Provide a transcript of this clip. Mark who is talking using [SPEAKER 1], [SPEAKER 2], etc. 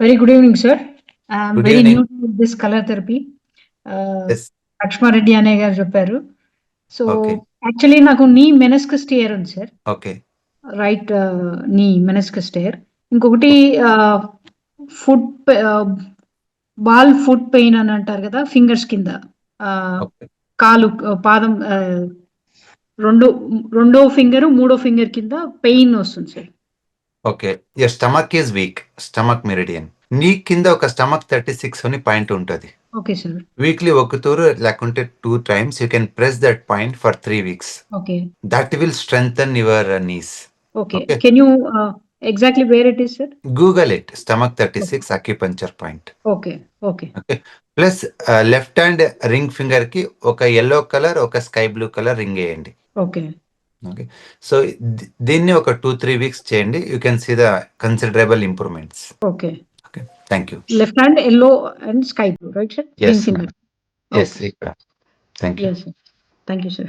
[SPEAKER 1] Very good evening, sir. I'm
[SPEAKER 2] Good
[SPEAKER 1] very
[SPEAKER 2] evening.
[SPEAKER 1] new to this color therapy.
[SPEAKER 2] Yes.
[SPEAKER 1] Laxma Reddy అనే గారు చెప్పారు. So
[SPEAKER 2] Okay.
[SPEAKER 1] Actually నాకు నీ meniscus tear ఉంది sir.
[SPEAKER 2] Okay.
[SPEAKER 1] Right నీ meniscus tear. ఇంకొకటి ఫుట్ బాల్ ఫుట్ పెయిన్ అని అంటారు కదా ఫింగర్స్ కింద.
[SPEAKER 2] Okay.
[SPEAKER 1] కాలు పాదం రెండో ఫింగర్ మూడో ఫింగర్ కింద పెయిన్ వస్తుంది sir.
[SPEAKER 2] Okay. Your stomach is weak. Stomach meridian. నీ కింద ఒక స్టమక్ 36 అని పాయింట్ ఉంటుంది.
[SPEAKER 1] Okay sir.
[SPEAKER 2] వీక్లీ ఒక తూరు లేకుంటే 2 times you can press that point for 3 weeks.
[SPEAKER 1] Okay.
[SPEAKER 2] That will strengthen your knees.
[SPEAKER 1] Okay.
[SPEAKER 2] Okay.
[SPEAKER 1] Can you exactly where it is, sir?
[SPEAKER 2] Google it. Stomach 36 acupuncture point.
[SPEAKER 1] Okay. Okay.
[SPEAKER 2] Okay. Plus left hand ring finger కి ఒక yellow colour ఒక sky blue colour ring వేయండి.
[SPEAKER 1] Okay.
[SPEAKER 2] Okay. So దీన్ని ఒక 2-3 weeks చేయండి. You can see the considerable improvements.
[SPEAKER 1] Okay.
[SPEAKER 2] Okay. Thank you.
[SPEAKER 1] Left hand yellow and sky blue, right, sir?
[SPEAKER 2] Yes,
[SPEAKER 1] Ring finger.
[SPEAKER 2] ma'am. Yes,
[SPEAKER 1] Okay.
[SPEAKER 2] thank you.
[SPEAKER 1] Yes, sir. Thank you, sir.